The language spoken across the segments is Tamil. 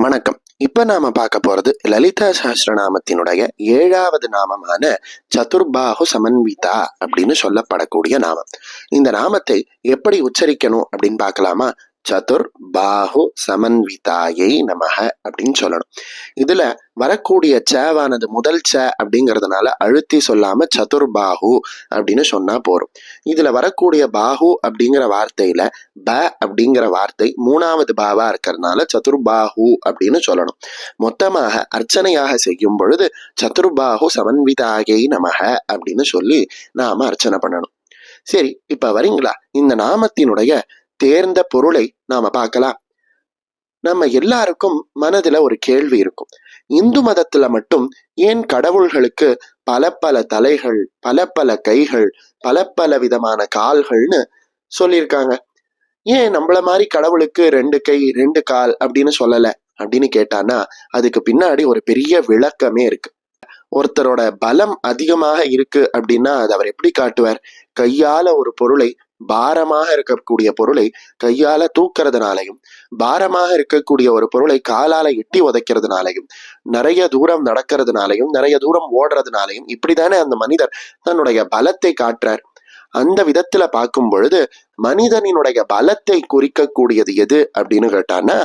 வணக்கம். இப்ப நாம பார்க்க போறது லலிதா சஹஸ்ரநாமத்தினுடைய 7வது நாமமான சதுர்பாஹு சமன்விதா அப்படின்னு சொல்லப்படக்கூடிய நாமம். இந்த நாமத்தை எப்படி உச்சரிக்கணும் அப்படின்னு பார்க்கலாமா? சதுர் பாஹு சமன்விதாயை நமக அப்படின்னு சொல்லணும். இதுல வரக்கூடிய சேவானது முதல் ச அப்படிங்கிறதுனால அழுத்தி சொல்லாம சதுர்பாஹு அப்படின்னு சொன்னா போறோம். இதுல வரக்கூடிய பாஹு அப்படிங்கிற வார்த்தையில ப அப்படிங்கிற வார்த்தை 3வது பாவா இருக்கிறதுனால சதுர்பாஹு அப்படின்னு சொல்லணும். மொத்தமாக அர்ச்சனையாக செய்யும் பொழுது சதுர்பாஹு சமன்விதாயை நமக அப்படின்னு சொல்லி நாம அர்ச்சனை பண்ணணும். சரி, இப்ப வரீங்களா, இந்த நாமத்தினுடைய தேர்ந்த பொருளை நாம பார்க்கலாம். நம்ம எல்லாருக்கும் மனதுல ஒரு கேள்வி இருக்கும். இந்து மதத்துல மட்டும் ஏன் கடவுள்களுக்கு பல பல தலைகள், பல பல கைகள், பல பல விதமான கால்கள்னு சொல்லியிருக்காங்க? ஏன் நம்மள மாதிரி கடவுளுக்கு 2 கை 2 கால் அப்படின்னு சொல்லல அப்படின்னு கேட்டானா, அதுக்கு பின்னாடி ஒரு பெரிய விளக்கமே இருக்கு. ஒருத்தரோட பலம் அதிகமாக இருக்கு அப்படின்னா அது அவர் எப்படி காட்டுவார்? கையால ஒரு பொருளை, பாரமாக இருக்கக்கூடிய பொருளை கையால தூக்கிறதுனாலையும், பாரமாக இருக்கக்கூடிய ஒரு பொருளை காலால எட்டி உதைக்கிறதுனாலையும், நிறைய தூரம் நடக்கிறதுனாலையும், நிறைய தூரம் ஓடுறதுனாலையும் இப்படித்தானே அந்த மனிதர் தன்னுடைய பலத்தை காட்டுறார். அந்த விதத்துல பார்க்கும் பொழுது மனிதனினுடைய பலத்தை குறிக்கக்கூடியது எது அப்படின்னு கேட்டான்னா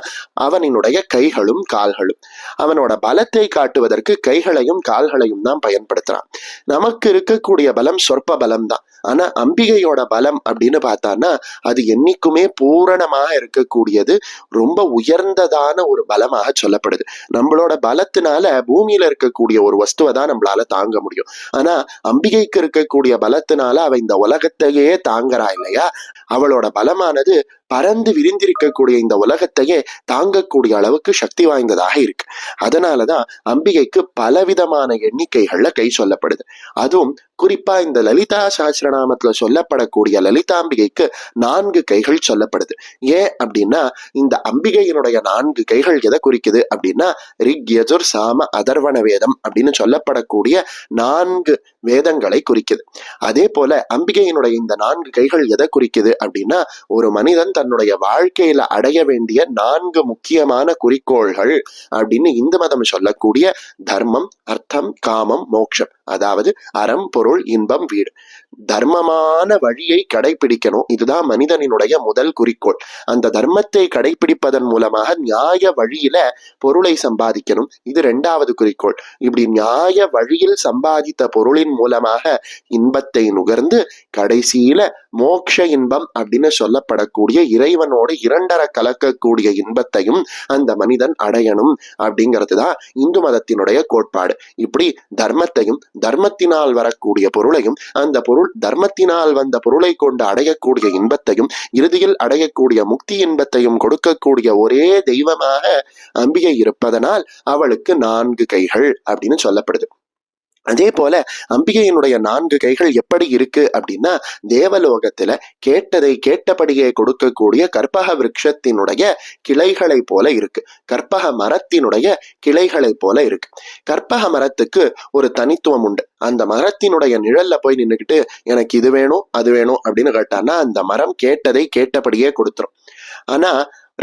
அவனினுடைய கைகளும் கால்களும். அவனோட பலத்தை காட்டுவதற்கு கைகளையும் கால்களையும் தான் பயன்படுத்துறான். நமக்கு இருக்கக்கூடிய பலம் சொற்ப பலம் தான். ஆனா அம்பிகையோட பலம் அப்படின்னு பார்த்தான்னா அது என்னைக்குமே பூரணமாக இருக்கக்கூடியது, ரொம்ப உயர்ந்ததான ஒரு பலமாக சொல்லப்படுது. நம்மளோட பலத்தினால பூமியில இருக்கக்கூடிய ஒரு வஸ்துவை தான் நம்மளால தாங்க முடியும். ஆனா அம்பிகைக்கு இருக்கக்கூடிய பலத்தினால அவ இந்த உலகத்தையே தாங்குறா இல்லையா? அவளோட பலமானது பறந்து விரிந்திருக்கக்கூடிய இந்த உலகத்தையே தாங்கக்கூடிய அளவுக்கு சக்தி வாய்ந்ததாக இருக்கு. அதனாலதான் அம்பிகைக்கு பலவிதமான எண்ணிக்கைகள்ல கை சொல்லப்படுது. அதுவும் குறிப்பா இந்த லலிதா சஹஸ்ரநாமத்துல சொல்லப்படக்கூடிய லலிதாம்பிகைக்கு 4 கைகள் சொல்லப்படுது. ஏன் அப்படின்னா இந்த அம்பிகையினுடைய 4 கைகள் எதை குறிக்குது அப்படின்னா ரிக் யஜுர் சாம அதர்வண வேதம் அப்படின்னு சொல்லப்படக்கூடிய 4 வேதங்களை குறிக்குது. அதே போல அம்பிகையினுடைய இந்த 4 கைகள் எதை குறிக்குது அப்படின்னா ஒரு மனிதன் தன்னுடைய வாழ்க்கையில அடைய வேண்டிய 4 முக்கியமான குறிக்கோள்கள் அப்படின்னு இந்து மதம் சொல்லக்கூடிய தர்மம், அர்த்தம், காமம், மோட்சம். அதாவது அறம், பொருள், இன்பம், வீடு. தர்மமான வழியை கடைபிடிக்கணும், இதுதான் மனிதனினுடைய முதல் குறிக்கோள். அந்த தர்மத்தை கடைபிடிப்பதன் மூலமாக நியாய வழியில பொருளை சம்பாதிக்கணும், இது 2வது குறிக்கோள். இப்படி நியாய வழியில் சம்பாதித்த பொருளின் மூலமாக இன்பத்தை நுகர்ந்து கடைசியில மோட்ச இன்பம் அப்படின்னு சொல்லப்படக்கூடிய இறைவனோடு 2 கலக்கக்கூடிய இன்பத்தையும் அந்த மனிதன் அடையணும் அப்படிங்கிறதுதான் இந்து மதத்தினுடைய கோட்பாடு. இப்படி தர்மத்தையும் தர்மத்தினால் வரக்கூடிய பொருளையும் அந்த பொருள் தர்மத்தினால் வந்த பொருளை கொண்டு அடையக்கூடிய இன்பத்தையும் இறுதியில் அடையக்கூடிய முக்தி இன்பத்தையும் கொடுக்கக்கூடிய ஒரே தெய்வமாக அம்பிகை இருப்பதனால் அவளுக்கு 4 கைகள் அப்படின்னு சொல்லப்படுது. அதே போல அம்பிகையினுடைய 4 கைகள் எப்படி இருக்கு அப்படின்னா தேவலோகத்துல கேட்டதை கேட்டபடியே கொடுக்கக்கூடிய கற்பக விருட்சத்தினுடைய கிளைகளை போல இருக்கு. கற்பக மரத்தினுடைய கிளைகளை போல இருக்கு. கற்பக மரத்துக்கு ஒரு தனித்துவம் உண்டு. அந்த மரத்தினுடைய நிழல்ல போய் நின்றுக்கிட்டு எனக்கு இது வேணும் அது வேணும் அப்படின்னு கேட்டான்னா அந்த மரம் கேட்டதை கேட்டபடியே கொடுத்துரும். ஆனா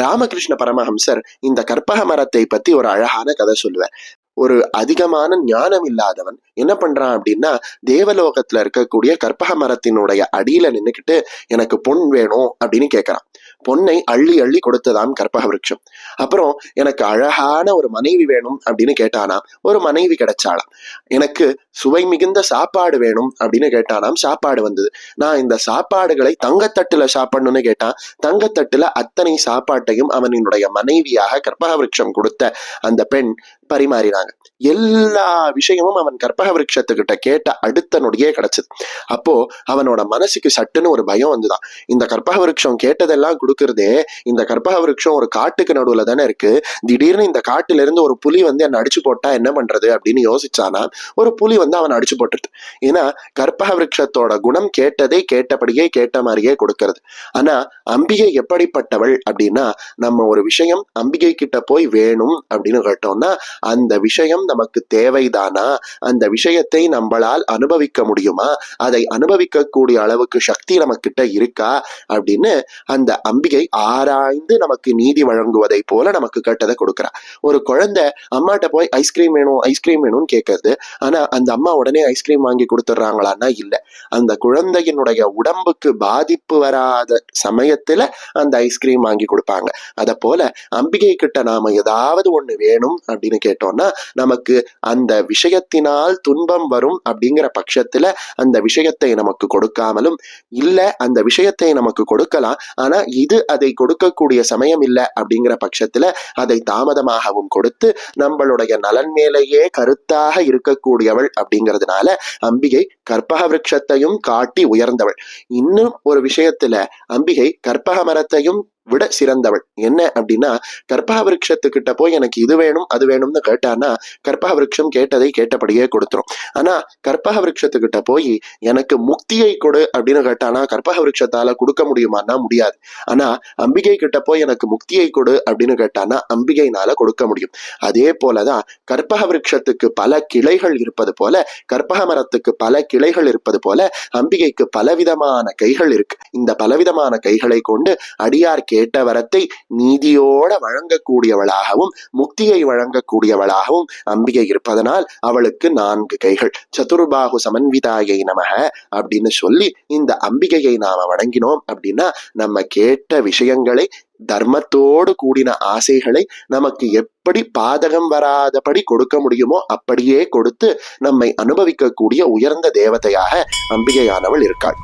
ராமகிருஷ்ண பரமஹம்சர் இந்த கற்பக மரத்தை பத்தி ஒரு அழகான கதை சொல்லுவார். ஒரு அதிகமான ஞானம் இல்லாதவன் என்ன பண்றான் அப்படின்னா தேவலோகத்துல இருக்கக்கூடிய கற்பக மரத்தினுடைய அடியில நின்னுக்கிட்டு எனக்கு பொன் வேணும் அப்படின்னு கேட்கறான். பொன்னை அள்ளி அள்ளி கொடுத்ததாம் கற்பக விருட்சம். அப்புறம் எனக்கு அழகான ஒரு மனைவி வேணும் அப்படின்னு கேட்டானாம், ஒரு மனைவி கிடைச்சாலாம். எனக்கு சுவை மிகுந்த சாப்பாடு வேணும் அப்படின்னு கேட்டானாம், சாப்பாடு வந்தது. நான் இந்த சாப்பாடுகளை தங்கத்தட்டுல சாப்பிடணும்னு கேட்டான், தங்கத்தட்டுல அத்தனை சாப்பாட்டையும் அவனினுடைய மனைவியாக கற்பக விருட்சம் கொடுத்த அந்த பெண் பரிமாறினாங்க. எல்லா விஷயமும் அவன் கற்பக விருட்சத்துக்கிட்ட கேட்ட அடுத்த நொடியே கிடைச்சது. அப்போ அவனோட மனசுக்கு சட்டுன்னு ஒரு பயம் வந்துதான். இந்த கற்பக விருட்சம் கேட்டதெல்லாம் கொடுக்கறதே, இந்த கற்பக விருட்சம் ஒரு காட்டுக்கு நடுவுல தானே இருக்கு, திடீர்னு இந்த காட்டுல இருந்து ஒரு புலி வந்து என்ன அடிச்சு போட்டா என்ன பண்றது அப்படின்னு யோசிச்சானா ஒரு புலி வந்து அவன் அடிச்சு போட்டுருது. ஏன்னா கற்பக விருட்சத்தோட குணம் கேட்டதை கேட்டபடியே கேட்ட மாதிரியே கொடுக்கறது. ஆனா அம்பிகை எப்படிப்பட்டவள் அப்படின்னா நம்ம ஒரு விஷயம் அம்பிகை கிட்ட போய் வேணும் அப்படின்னு கேட்டோம்னா அந்த விஷயம் நமக்கு தேவைதானா, அந்த விஷயத்தை நம்மளால் அனுபவிக்க முடியுமா, அதை அனுபவிக்கக்கூடிய அளவுக்கு சக்தி நமக்கிட்ட இருக்கா அப்படின்னு அந்த அம்பிகை ஆராய்ந்து நமக்கு நீதி வழங்குவதை போல நமக்கு கட்டதை கொடுக்கிறா. ஒரு குழந்தை அம்மாட்ட போய் ஐஸ்கிரீம் வேணும் ஐஸ்கிரீம் வேணும்னு கேட்கறது, ஆனா அந்த அம்மா உடனே ஐஸ்கிரீம் வாங்கி கொடுத்துட்றாங்களான்னா இல்ல. அந்த குழந்தையினுடைய உடம்புக்கு பாதிப்பு வராத சமயத்துல அந்த ஐஸ்கிரீம் வாங்கி கொடுப்பாங்க. அத போல அம்பிகை கிட்ட நாம ஏதாவது ஒண்ணு வேணும் அப்படின்னு கேட்டோம்னா நமக்கு அந்த விஷயத்தினால் துன்பம் வரும் அப்படிங்கிற பட்சத்துல அந்த விஷயத்தை நமக்கு கொடுக்காமலும், இல்ல அந்த விஷயத்தை நமக்கு கொடுக்கலாம் ஆனா இது அதை கொடுக்கக்கூடிய சமயம் இல்ல அப்படிங்கிற பட்சத்துல அதை தாமதமாகவும் கொடுத்து நம்மளுடைய நலன் மேலேயே கருத்தாக இருக்கக்கூடியவள் அப்படிங்கிறதுனால அம்பிகை கற்பக விருட்சத்தையும் காட்டி உயர்ந்தவள். இன்னும் ஒரு விஷயத்துல அம்பிகை கற்பக மரத்தையும் விட சிறந்தவள். என்ன அப்படின்னா, கற்பக விருட்சத்துக்கிட்ட போய் எனக்கு இது வேணும் அது வேணும்னு கேட்டானா கற்பக விருட்சம் கேட்டதை கேட்டபடியே கொடுத்துரும். ஆனா கற்பக விருட்சத்துக்கிட்ட போய் எனக்கு முக்தியை கொடு அப்படின்னு கேட்டானா கற்பக விருட்சத்தால கொடுக்க முடியுமான்னா முடியாது. ஆனா அம்பிகை கிட்ட போய் எனக்கு முக்தியை கொடு அப்படின்னு கேட்டானா அம்பிகைனால கொடுக்க முடியும். அதே போலதான் கற்பக விருட்சத்துக்கு பல கிளைகள் இருப்பது போல, கற்பக மரத்துக்கு பல கிளைகள் இருப்பது போல அம்பிகைக்கு பலவிதமான கைகள் இருக்கு. இந்த பலவிதமான கைகளை கொண்டு அடியார் கேட்ட வரத்தை நீதியோட வழங்கக்கூடியவளாகவும் முக்தியை வழங்கக்கூடியவளாகவும் அம்பிகை இருப்பதனால் அவளுக்கு 4 கைகள். சதுர்பாகு சமன்விதாயை நமக அப்படின்னு சொல்லி இந்த அம்பிகையை நாம வணங்கினோம் அப்படின்னா நம்ம கேட்ட விஷயங்களை, தர்மத்தோடு கூடின ஆசைகளை நமக்கு எப்படி பாதகம் வராதபடி கொடுக்க முடியுமோ அப்படியே கொடுத்து நம்மை அனுபவிக்கக்கூடிய உயர்ந்த தேவதையாக அம்பிகையானவள் இருக்காள்.